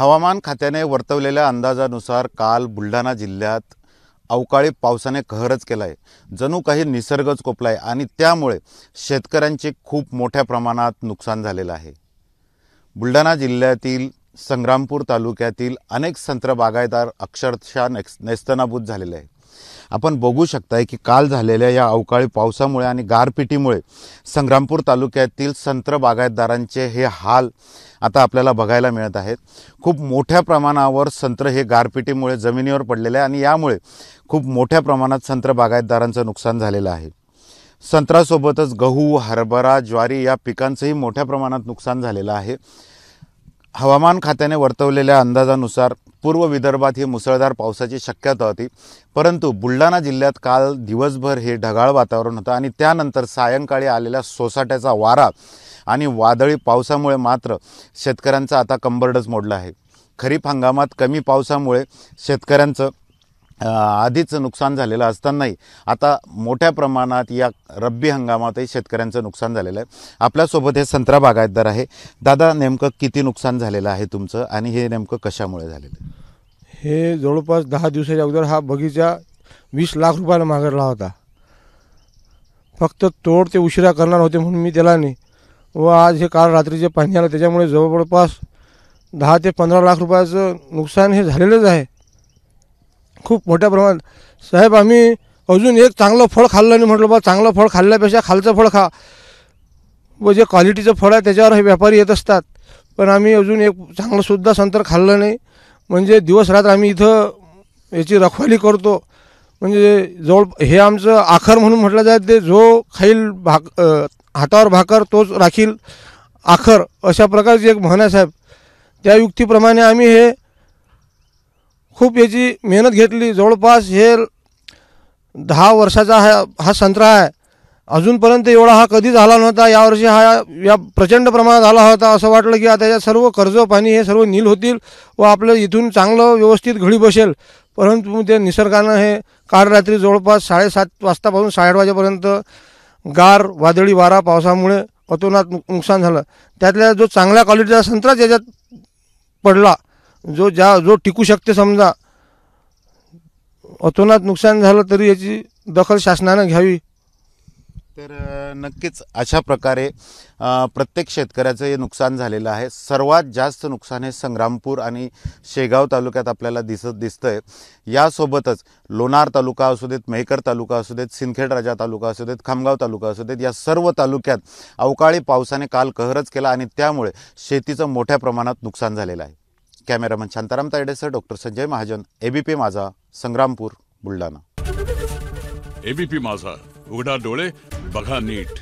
हवामान खात्याने वर्तवलेल्या अंदाजानुसार काल बुलढाणा जिल्ह्यात अवकाळी पावसाने कहरच केला आहे। जणू काही निसर्गच कोपला आहे आणि त्यामुळे शेतकऱ्यांचे खूप मोठ्या प्रमाणात नुकसान झालेलं आहे। बुलढाणा जिल्ह्यातील संग्रामपूर तालुक्यातील अनेक संत्र बागायतदार अक्षरशः नेस्तनाबूत झालेले आहे। आपण बघू शकताय की काल झालेल्या या अवकाळी पावसामुळे आणि गारपिटीमुळे संग्रामपूर तालुक्यातील संत्र बागायतदारांचे हे हाल आता आपल्याला बघायला मिळत आहेत। खूप मोठ्या प्रमाणावर संत्र हे गारपिटीमुळे जमिनीवर पडलेले आहे आणि यामुळे खूप मोठ्या प्रमाणात संत्र बागायतदारांचं नुकसान झालेलं आहे। संत्र्यासोबतच गहू, हरभरा, ज्वारी या पिकांचंही मोठ्या प्रमाणात नुकसान झालेलं आहे। हवामान खात्याने वर्तवलेल्या अंदाजानुसार पूर्व विदर्भात ही मुसळधार पावसाची शक्यता होती, परंतु बुलढाणा जिल्ह्यात काल दिवसभर हे ढगाळ वातावरण होतं आणि त्यानंतर सायंकाळी आलेल्या सोसाट्याचा वारा आणि वादळी पावसामुळे मात्र शेतकऱ्यांचा आता कंबरडच मोडला आहे। खरीप हंगामात कमी पावसामुळे शेतकऱ्यांचं आधीच नुकसान झालेलं असतानाही आता मोठ्या प्रमाणात या रब्बी हंगामातही शेतकऱ्यांचं नुकसान झालेलं आहे। आपल्यासोबत हे संत्रा बागायतदार आहे। दादा, नेमकं किती नुकसान झालेलं आहे तुमचं आणि हे नेमकं कशामुळे झालेलं आहे? हे जवळपास 10 दिवसाच्या अगोदर हा बगीचा 20 लाख रुपयाला मागवला होता। फक्त तोड ते उशिरा करणार होते म्हणून मी त्याला नाही, व आज हे काल रात्रीचे पाणी आलं त्याच्यामुळे जवळपास 10 ते 15 लाख रुपयाचं नुकसान हे झालेलंच आहे, खूप मोठ्या प्रमाणात। साहेब, आम्ही अजून एक चांगलं फळ खाल्लं नाही, म्हटलं बा चांगलं फळ खाल्ल्यापेक्षा खालचं फळ खा, व जे क्वालिटीचं फळ आहे त्याच्यावर हे व्यापारी येत असतात, पण आम्ही अजून एक चांगलंसुद्धा संत्र खाल्लं नाही। म्हणजे दिवस रात्र आम्ही इथं याची रखवाली करतो, म्हणजे जवळ हे आमचं आखर म्हणून म्हटलं जाते, ते जो खाईल हातावर भाकर तोच राखील आखर, अशा प्रकारची एक म्हण आहे साहेब। त्या युक्तीप्रमाणे आम्ही हे खूप याची मेहनत घेतली। जवळपास हे 10 वर्षाचा हा संत्रा आहे, अजूनपर्यंत एवढा हा कधीच आला नव्हता। यावर्षी हा या प्रचंड प्रमाणात आला होता। असं वाटलं की आता यात सर्व कर्ज पाणी हे सर्व नील होतील व आपलं इथून चांगलं व्यवस्थित घडी बसेल, परंतु ते निसर्गानं हे काल रात्री जवळपास 7:30 वाजतापासून 8:30 वाजेपर्यंत गार वादळी वारा पावसामुळे अतोनात नुकसान झालं। त्यातल्या जो चांगल्या क्वालिटीचा संत्रा ज्याच्यात पडला, जो टिकू शकते, समजा अतोनात नुकसान झालं, तरी याची दखल शासनानं घ्यावी। तर नक्कीच अशा प्रकारे प्रत्येक शेतकऱ्याचं हे नुकसान झालेलं आहे। सर्वात जास्त नुकसान हे संग्रामपूर आणि शेगाव तालुक्यात आपल्याला दिसतंय। यासोबतच लोणार तालुका असू देत, मेहकर तालुका असू देत, सिंदखेड राजा तालुका असू देत, खामगाव तालुका असू देत, या सर्व तालुक्यात अवकाळी पावसाने काल कहरच केला आणि त्यामुळे शेतीचं मोठ्या प्रमाणात नुकसान झालेलं आहे। कॅमेरामन शांताराम तायडेसह doctor Sanjay Mahajan, ABP Majha, Sangrampur, Buldhana. ABP माझा, उघडा डोळे बघा नीट।